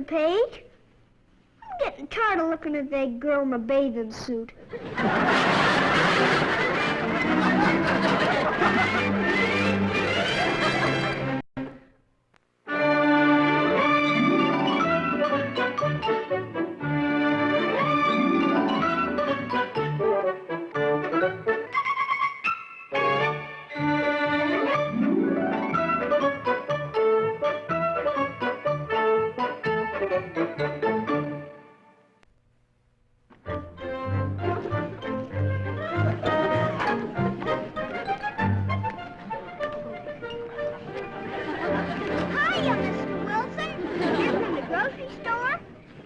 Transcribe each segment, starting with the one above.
Page. I'm getting tired of looking at that girl in a bathing suit.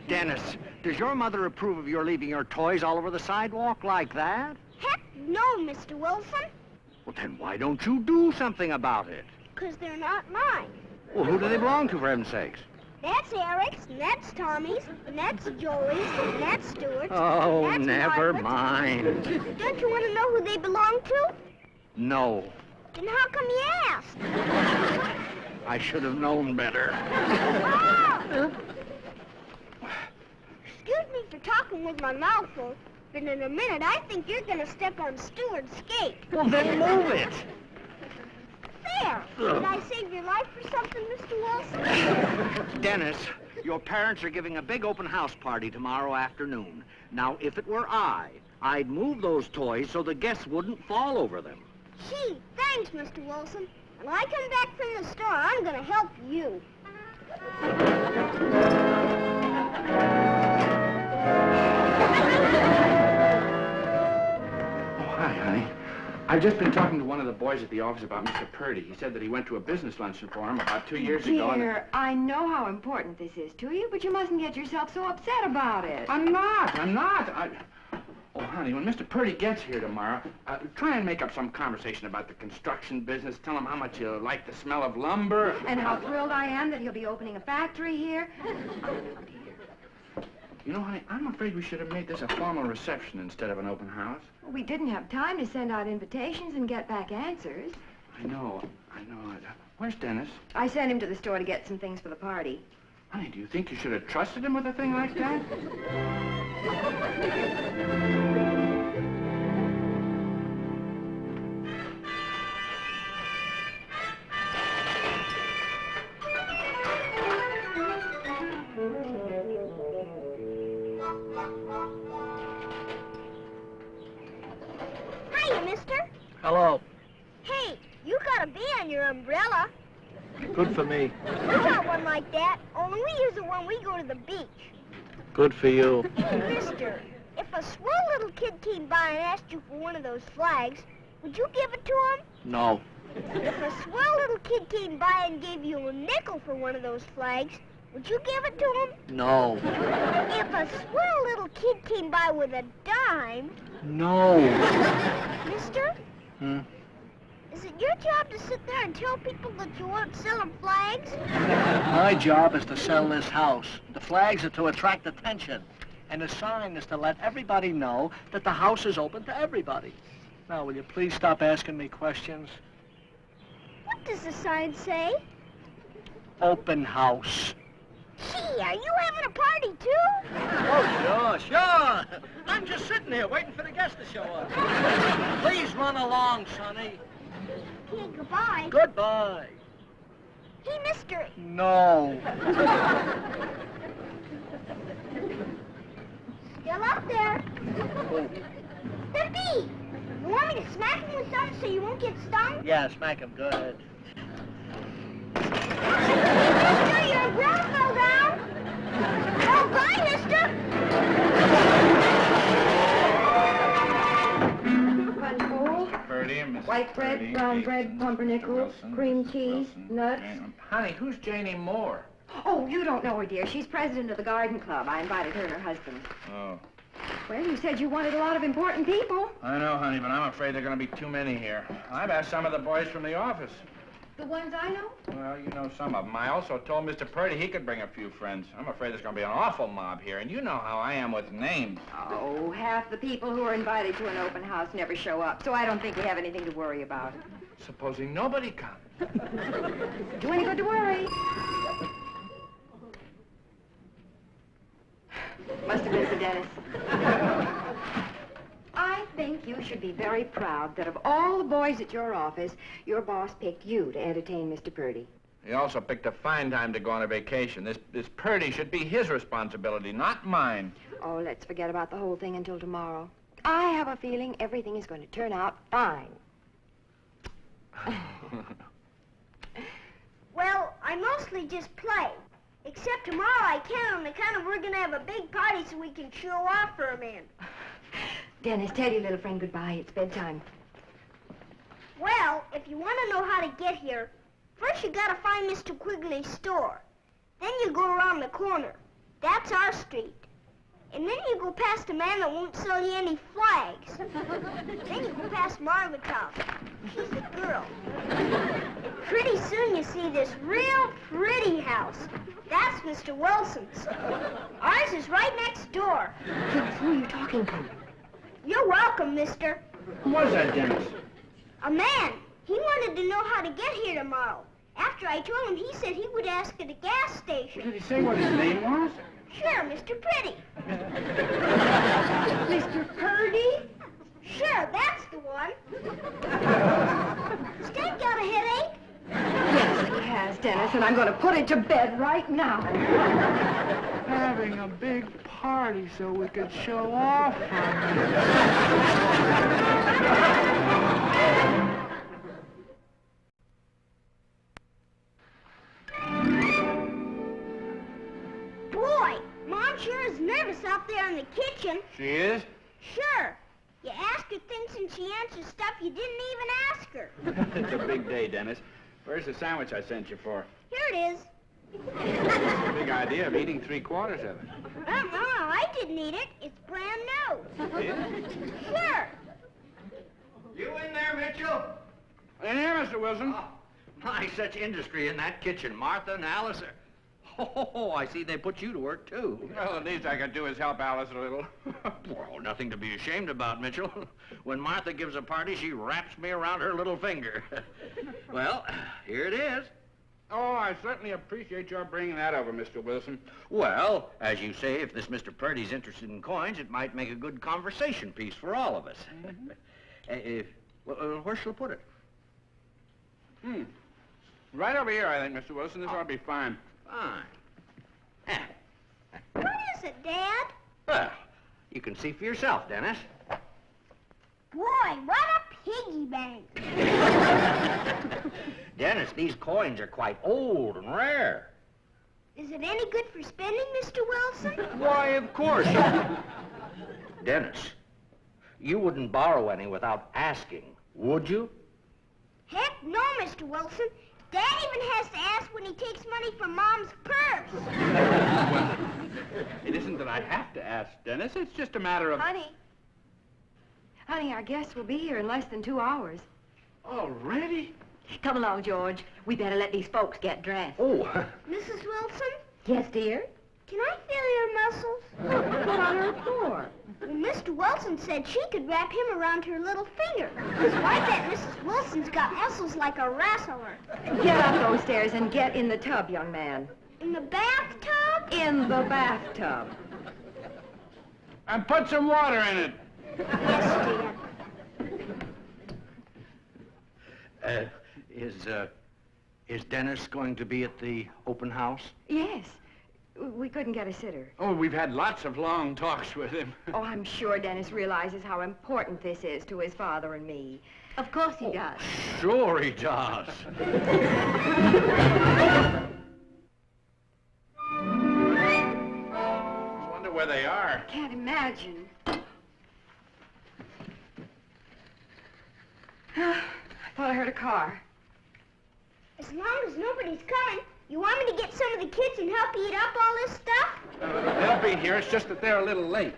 Menace, does your mother approve of your leaving your toys all over the sidewalk like that? Heck no, Mr. Wilson. Well, then why don't you do something about it? 'Cause they're not mine. Well, who do they belong to, for heaven's sakes? That's Eric's, and that's Tommy's, and that's Joey's, and that's Stuart's. Oh, and that's never Margaret's. mind. Don't you want to know who they belong to? No. Then how come you asked? I should have known better. Oh! Excuse me for talking with my mouth full, but in a minute I think you're going to step on Stuart's skate. Well, then move it. There! Did I save your life for something, Mr. Wilson? Dennis, your parents are giving a big open house party tomorrow afternoon. Now, if it were I'd move those toys so the guests wouldn't fall over them. Gee, thanks, Mr. Wilson. When I come back from the store, I'm going to help you. Hi, honey. I've just been talking to one of the boys at the office about Mr. Purdy. He said that he went to a business luncheon for him about 2 years ago. Dear, I know how important this is to you, but you mustn't get yourself so upset about it. I'm not. Oh, honey, when Mr. Purdy gets here tomorrow, try and make up some conversation about the construction business. Tell him how much you like the smell of lumber. And how thrilled I am that he'll be opening a factory here. You know, honey, I'm afraid we should have made this a formal reception instead of an open house. We didn't have time to send out invitations and get back answers. I know. Where's Dennis? I sent him to the store to get some things for the party. Honey, do you think you should have trusted him with a thing like that? Hiya, mister. Hello. Hey, you got a bee on your umbrella. Good for me. We got one like that, only we use it when we go to the beach. Good for you. Mister, if a swell little kid came by and asked you for one of those flags, would you give it to him? No. If a swell little kid came by and gave you a nickel for one of those flags, would you give it to him? No. If a swell little kid came by with a dime... No. Mister? Is it your job to sit there and tell people that you aren't selling flags? My job is to sell this house. The flags are to attract attention. And the sign is to let everybody know that the house is open to everybody. Now, will you please stop asking me questions? What does the sign say? Open house. Gee, are you having a party, too? Oh, sure. I'm just sitting here waiting for the guests to show up. Please run along, Sonny. Okay, goodbye. Goodbye. Hey, mister. No. Still up there. The bee. You want me to smack him with something so you won't get stung? Yeah, smack him good. Mister, your umbrella fell down. Oh, bye, mister. Punch bowl, Purdy and Mrs. white bread, Purdy, brown bread, pumpernickel, Wilson, cream Mrs. cheese, Wilson, nuts. Honey, who's Janie Moore? Oh, you don't know her, dear. She's president of the garden club. I invited her and her husband. Oh. Well, you said you wanted a lot of important people. I know, honey, but I'm afraid there are going to be too many here. I've asked some of the boys from the office. The ones I know? Well, you know some of them. I also told Mr. Purdy he could bring a few friends. I'm afraid there's going to be an awful mob here, and you know how I am with names. Oh, half the people who are invited to an open house never show up, so I don't think we have anything to worry about. Supposing nobody comes. Do any good to worry. Must have been for Dennis. I think you should be very proud that of all the boys at your office, your boss picked you to entertain Mr. Purdy. He also picked a fine time to go on a vacation. This Purdy should be his responsibility, not mine. Oh, let's forget about the whole thing until tomorrow. I have a feeling everything is going to turn out fine. Well, I mostly just play. Except tomorrow I can't on account of we're going to have a big party so we can show off for a man. Dennis, tell your little friend goodbye. It's bedtime. Well, if you want to know how to get here, first you got to find Mr. Quigley's store. Then you go around the corner. That's our street. And then you go past a man that won't sell you any flags. Then you go past Margaret's house. She's the girl. Pretty soon you see this real pretty house. That's Mr. Wilson's. Ours is right next door. Who are you talking to? You're welcome, mister. Who was that, Dennis? A man. He wanted to know how to get here tomorrow. After I told him, he said he would ask at a gas station. Did he say what his name was? Sure, Mr. Pretty. Mr. Purdy? Sure, that's the one. Stan got a headache? Yes, he has, Dennis, and I'm going to put it to bed right now. Having a big party so we could show off on Boy, Mom sure is nervous out there in the kitchen. She is? Sure. You ask her things and she answers stuff you didn't even ask her. It's a big day, Dennis. Where's the sandwich I sent you for? Here it is. Big idea of eating 3/4 of it. No, I didn't eat it. It's brand new. Sure. You in there, Mitchell? In here, Mr. Wilson. Oh, my, such industry in that kitchen. Martha and Alice are... Oh, I see they put you to work, too. Well, the least I could do is help Alice a little. Well, nothing to be ashamed about, Mitchell. When Martha gives a party, she wraps me around her little finger. Well, here it is. Oh, I certainly appreciate your bringing that over, Mr. Wilson. Well, as you say, if this Mr. Purdy's interested in coins, it might make a good conversation piece for all of us. Where shall I put it? Right over here, I think, Mr. Wilson. This ought to be fine. Fine. What is it, Dad? Well, you can see for yourself, Dennis. Boy, what a piggy bank. Dennis, these coins are quite old and rare. Is it any good for spending, Mr. Wilson? Why, of course. Dennis, you wouldn't borrow any without asking, would you? Heck no, Mr. Wilson. Dad even has to ask when he takes money from Mom's purse. Well, it isn't that I have to ask, Dennis. It's just a matter of... Honey, our guests will be here in less than 2 hours. Already? Come along, George. We better let these folks get dressed. Oh, Mrs. Wilson, Yes, dear? can I feel your muscles? What on earth for? Well, Mr. Wilson said she could wrap him around her little finger. So I bet Mrs. Wilson's got muscles like a wrestler. Get up those stairs and get in the tub, young man. In the bathtub? In the bathtub. And put some water in it. Yes, Dad. Is Dennis going to be at the open house? Yes. We couldn't get a sitter. Oh, we've had lots of long talks with him. Oh, I'm sure Dennis realizes how important this is to his father and me. Of course he does. Sure he does. I wonder where they are. Can't imagine. I thought I heard a car. As long as nobody's coming, you want me to get some of the kids and help eat up all this stuff? They'll be here. It's just that they're a little late.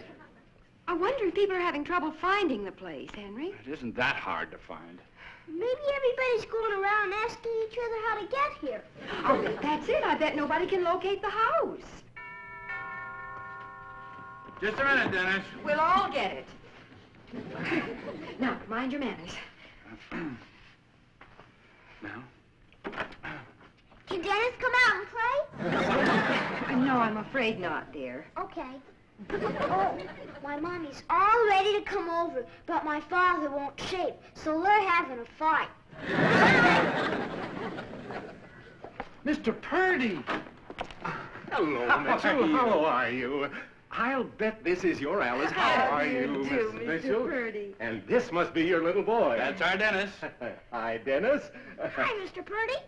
I wonder if people are having trouble finding the place, Henry. It isn't that hard to find. Maybe everybody's going around asking each other how to get here. I'll bet that's it. I bet nobody can locate the house. Just a minute, Dennis. We'll all get it. Now, mind your manners. Now? Can Dennis come out and play? No, I'm afraid not, dear. Okay. Oh, my mommy's all ready to come over, but my father won't shave, so they're having a fight. Mr. Purdy! Hello, Mitchell. How are you? I'll bet this is your Alice. How are you, Mr. Mitchell? Purdy. And this must be your little boy. That's our Dennis. Hi, Dennis. Hi, Mr. Purdy.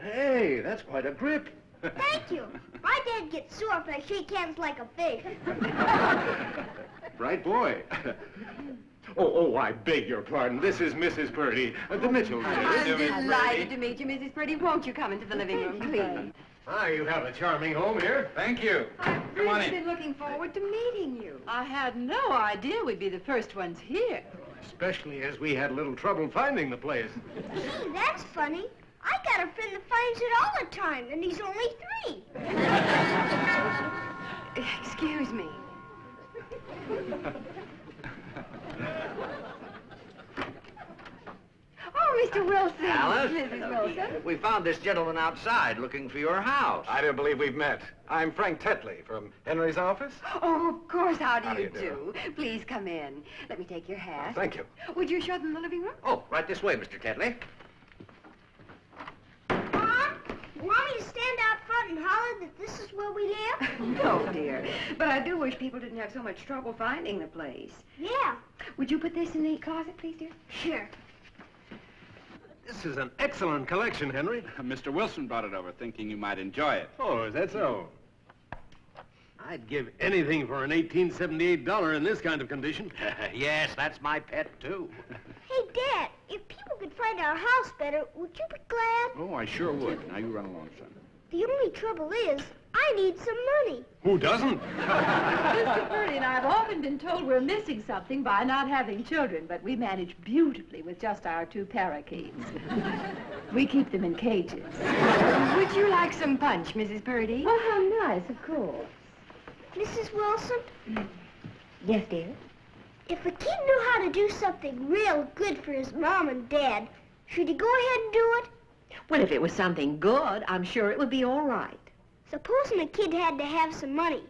Hey, that's quite a grip. Thank you. My dad gets sore if I shake hands like a fish. Bright boy. Oh, I beg your pardon. This is Mrs. Purdy, the Mitchell. I'm delighted to meet you, Mrs. Purdy. Won't you come into the living room, please? Ah, you have a charming home here. Thank you. Come on I've in. been looking forward to meeting you. I had no idea we'd be the first ones here. Especially as we had a little trouble finding the place. Gee, that's funny. I got a friend that finds it all the time, and he's only 3. Excuse me. Oh, Mr. Wilson. Alice? Mrs. Wilson. We found this gentleman outside looking for your house. I don't believe we've met. I'm Frank Tetley from Henry's office. Oh, of course. How How do do you you do? Please come in. Let me take your hat. Thank you. Would you show them the living room? Oh, right this way, Mr. Tetley. Mom, you want me to stand out front and holler that this is where we live? No, dear. But I do wish people didn't have so much trouble finding the place. Yeah. Would you put this in the closet, please, dear? Sure. This is an excellent collection, Henry. Mr. Wilson brought it over thinking you might enjoy it. Oh, is that so? I'd give anything for an $1878 in this kind of condition. Yes, that's my pet, too. Hey, Dad, if people could find our house better, would you be glad? Oh, I sure would. Now you run along, son. The only trouble is, I need some money. Who doesn't? Mr. Purdy and I have often been told we're missing something by not having children, but we manage beautifully with just our 2 parakeets. We keep them in cages. Would you like some punch, Mrs. Purdy? Oh, how nice, of course. Mrs. Wilson, Yes, dear. if a kid knew how to do something real good for his mom and dad, should he go ahead and do it? Well, if it was something good, I'm sure it would be all right. Supposing a kid had to have some money,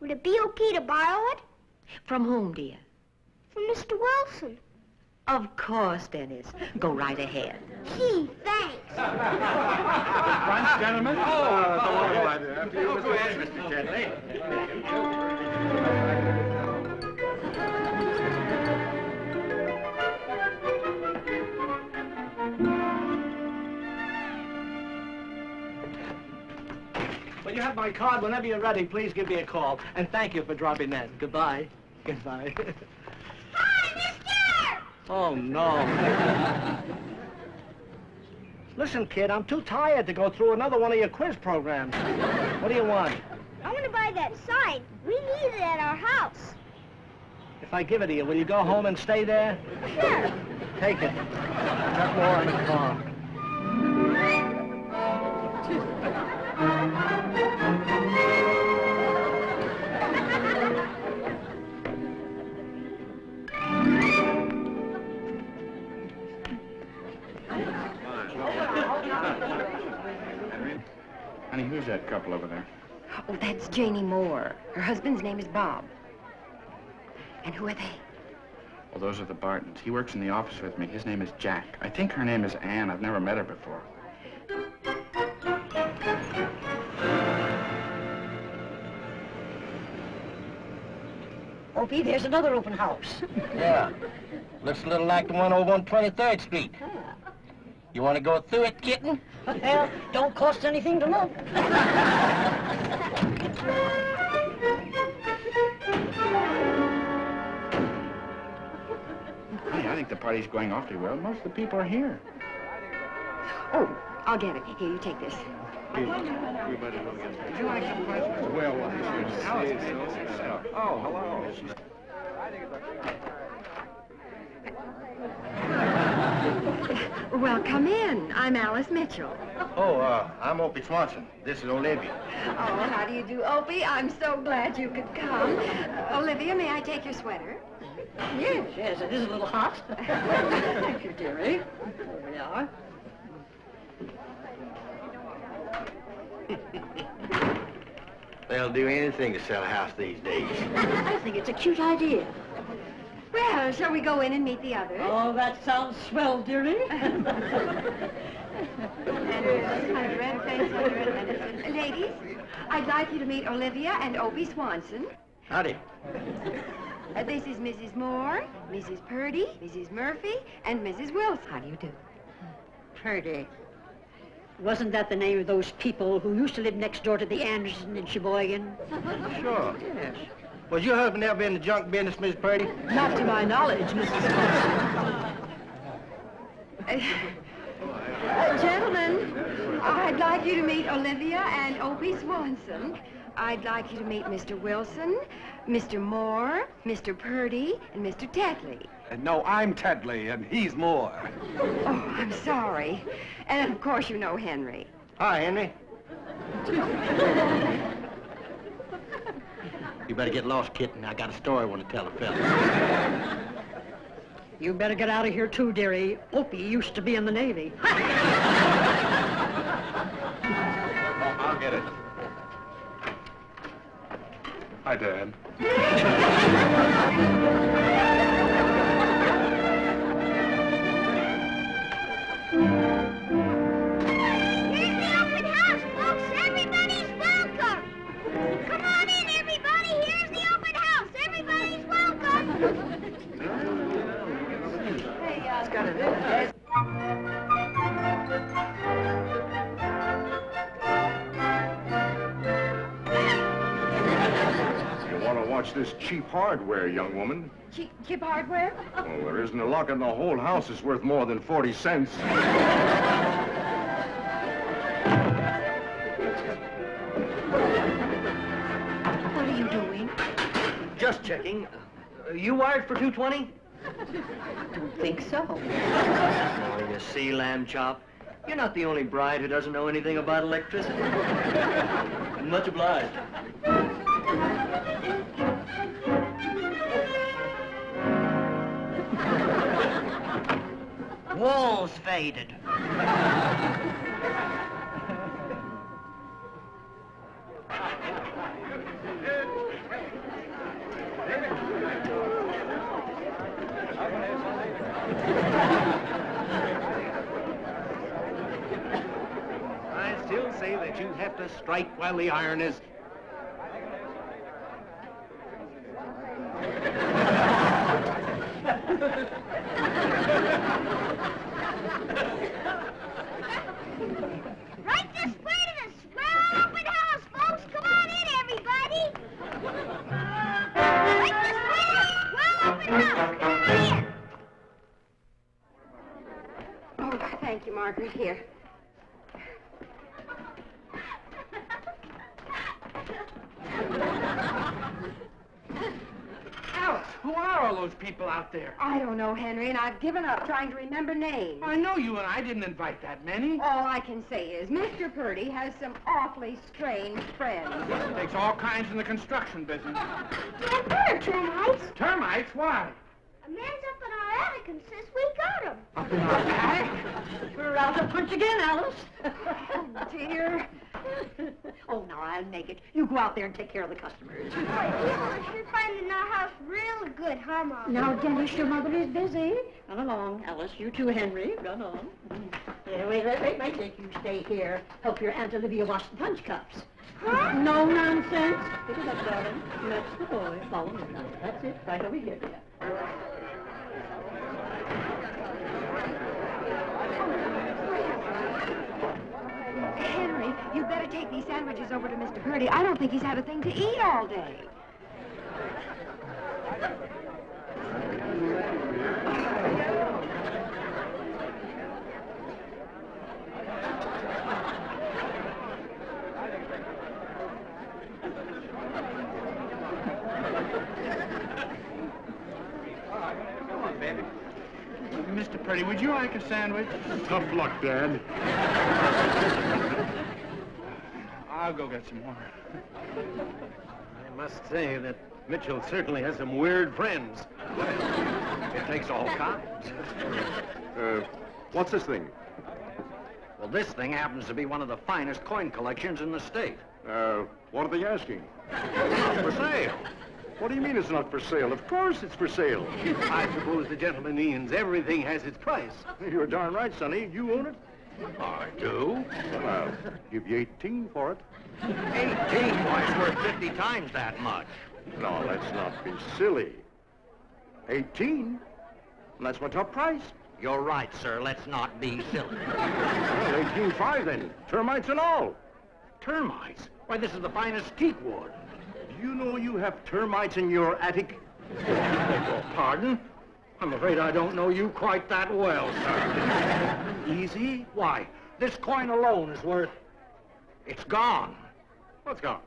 would it be okay to borrow it? From whom, dear? From Mr. Wilson. Of course, Dennis. Go right ahead. Gee, thanks. Front, gentlemen. Go ahead, Mr. Tetley. Well, you have my card. Whenever you're ready, please give me a call. And thank you for dropping in. Goodbye. Goodbye. Hi, mister! Oh, no. Listen, kid, I'm too tired to go through another one of your quiz programs. What do you want? I want to buy that sign. We need it at our house. If I give it to you, will you go home and stay there? Sure. Take it. Got more in the car. Honey, who's that couple over there? Oh, that's Janie Moore. Her husband's name is Bob. And who are they? Well, those are the Bartons. He works in the office with me. His name is Jack. I think her name is Ann. I've never met her before. Opie, there's another open house. Yeah. Looks a little like the one over on 23rd Street. You want to go through it, kitten? Well, don't cost anything to look. Honey, I think the party's going awfully well. Most of the people are here. Oh, I'll get it. Here, you take this. Would you like some questions? Well, Alice, oh, hello. Well, come in. I'm Alice Mitchell. Oh, I'm Opie Swanson. This is Olivia. Oh, how do you do, Opie? I'm so glad you could come. Olivia, may I take your sweater? Yes, yes, it is a little hot. Thank you, dearie. Here we are. They'll do anything to sell a house these days. I think it's a cute idea. Well, shall we go in and meet the others? Oh, that sounds swell, dearie. Ladies, I'd like you to meet Olivia and Opie Swanson. Howdy. This is Mrs. Moore, Mrs. Purdy, Mrs. Murphy, and Mrs. Wilson. How do you do? Purdy. Wasn't that the name of those people who used to live next door to the Anderson in Sheboygan? Sure. Yes. Was your husband ever in the junk business, Miss Purdy? Not to my knowledge, Mrs. Gentlemen, I'd like you to meet Olivia and Opie Swanson. I'd like you to meet Mr. Wilson, Mr. Moore, Mr. Purdy, and Mr. Tetley. No, I'm Tedley, and he's Moore. Oh, I'm sorry. And of course you know Henry. Hi, Henry. You better get lost, kitten. I got a story I want to tell a fella. You better get out of here too, dearie. Opie used to be in the Navy. I'll get it. Hi, Dad. Here's the open house, folks. Everybody's welcome. Come on in, everybody. Here's the open house. Everybody's welcome. You want to watch this cheap hardware, young woman? Chip Hardware? Well, there isn't a lock in the whole house that's worth more than 40 cents. What are you doing? Just checking. You wired for 220? Don't think so. Oh, you see, lamb chop, you're not the only bride who doesn't know anything about electricity. Much obliged. Walls faded. I still say that you have to strike while the iron is... Right this way to the swell open house, folks. Come on in, everybody. Right this way to the swell open house. Come on in. Oh, thank you, Margaret. Here. Alice, who are all those people out there? I don't know, Henry, and I've given up trying to remember names. I know you and I didn't invite that many. All I can say is Mr. Purdy has some awfully strange friends. Takes all kinds in the construction business. What are termites? Termites? Why? A man's up in our attic and says we got him. Up in our attic? We're out to punch again, Alice. Oh, dear. Oh, now I'll make it. You go out there and take care of the customers. Boy, you're finding our house real good, huh, Mom? Now, Dennis, your mother is busy. Run along, Alice. You too, Henry. Run on. Yeah, wait, you stay here. Help your Aunt Olivia wash the punch cups. Huh? No nonsense. Pick it up, darling. That's the boy. Follow me now. That's it. Right over here. Henry, you'd better take these sandwiches over to Mr. Purdy. I don't think he's had a thing to eat all day. Mr. Purdy, would you like a sandwich? Tough luck, Dad. I'll go get some more. I must say that Mitchell certainly has some weird friends. It takes all kinds. What's this thing? Well, this thing happens to be one of the finest coin collections in the state. What are they asking? It's for sale. What do you mean it's not for sale? Of course it's for sale. I suppose the gentleman means everything has its price. You're darn right, Sonny. You own it? I do. Well, I'll give you 18 for it. 18? Why, it's worth 50 times that much. No, let's not be silly. 18? That's my top price. You're right, sir. Let's not be silly. Well, 18.5 then. Termites and all. Termites? Why, this is the finest teak wood. Do you know you have termites in your attic? Pardon? I'm afraid I don't know you quite that well, sir. Easy? Why, this coin alone is worth... It's gone. What's gone?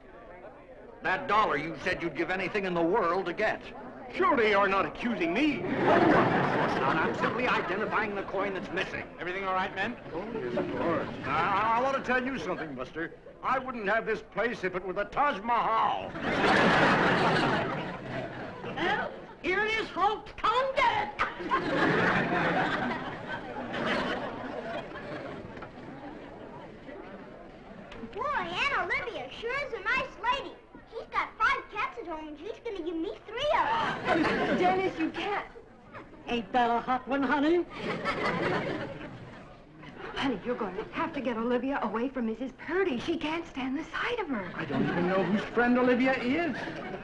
That dollar you said you'd give anything in the world to get. Surely you're not accusing me. Of course not. I'm simply identifying the coin that's missing. Everything all right, men? Oh, yes, of course. I want to tell you something, Buster. I wouldn't have this place if it were the Taj Mahal. Well, here it is, folks. Come get it. Boy, Aunt Olivia sure is a nice lady. She's got 5 cats at home, and she's going to give me 3 of them. Dennis, you can't. Ain't that a hot one, honey? Honey, you're going to have to get Olivia away from Mrs. Purdy. She can't stand the sight of her. I don't even know whose friend Olivia is.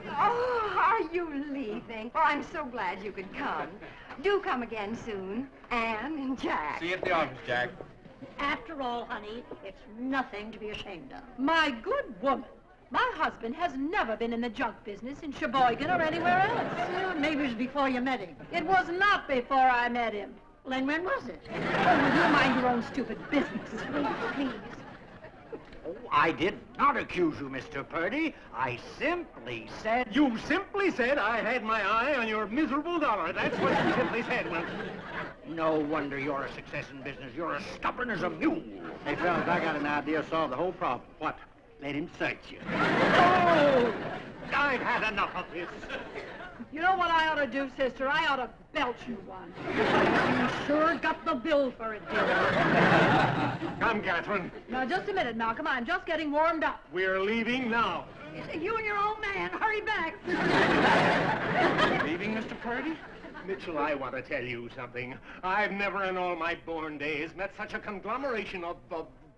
Oh, are you leaving? Oh, I'm so glad you could come. Do come again soon. Anne and Jack. See you at the office, Jack. After all, honey, it's nothing to be ashamed of. My good woman, my husband has never been in the junk business in Sheboygan or anywhere else. Maybe it was before you met him. It was not before I met him. Well, then when was it? Oh, will you mind your own stupid business? Please. Oh, I did not accuse you, Mr. Purdy. I simply said... You simply said I had my eye on your miserable dollar. That's what you simply said, Wilson. No wonder you're a success in business. You're as stubborn as a mule. Hey, fellas, I got an idea to solve the whole problem. What? Let him search you. Oh! I've had enough of this. You know what I ought to do, sister? I ought to belt you one. You sure got the bill for it, dear. Come, Catherine. Now, just a minute, Malcolm. I'm just getting warmed up. We're leaving now. You and your old man, hurry back. Leaving, Mr. Purdy? Mitchell, I want to tell you something. I've never in all my born days met such a conglomeration of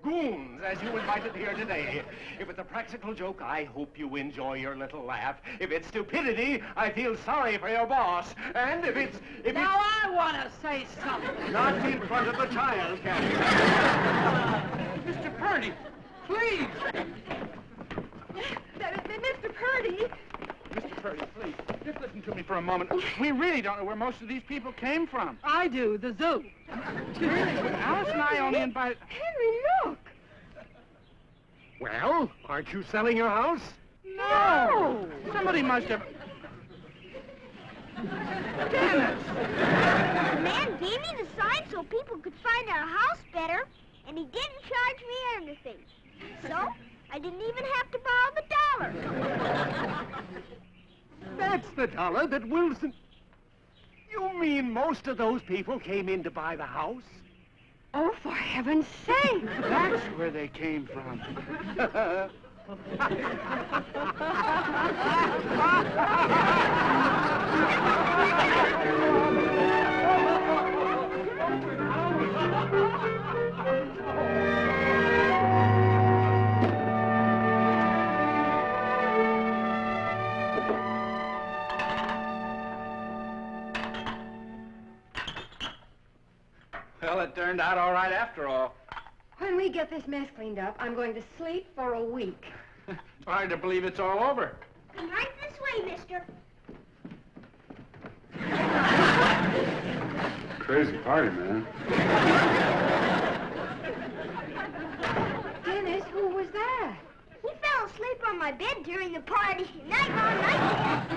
goons as you invited here today. If it's a practical joke, I hope you enjoy your little laugh. If it's stupidity, I feel sorry for your boss. And if it's... Now, I want to say something. Not in front of the child, Catherine. Mr. Purdy, please! Mr. Purdy. Mr. Purdy, please, just listen to me for a moment. We really don't know where most of these people came from. I do, the zoo. Alice and I only invited... Henry, look. Well, aren't you selling your house? No! Somebody must have... Dennis! The man gave me the sign so people could find our house better, and he didn't charge me anything. So, I didn't even have to borrow the dollar. That's the dollar that Wilson... You mean most of those people came in to buy the house? Oh, for heaven's sake. That's where they came from. Well, it turned out all right after all. When we get this mess cleaned up, I'm going to sleep for a week. It's hard to believe it's all over. Come right this way, mister. Crazy party, man. Dennis, who was that? He fell asleep on my bed during the party. Night, night.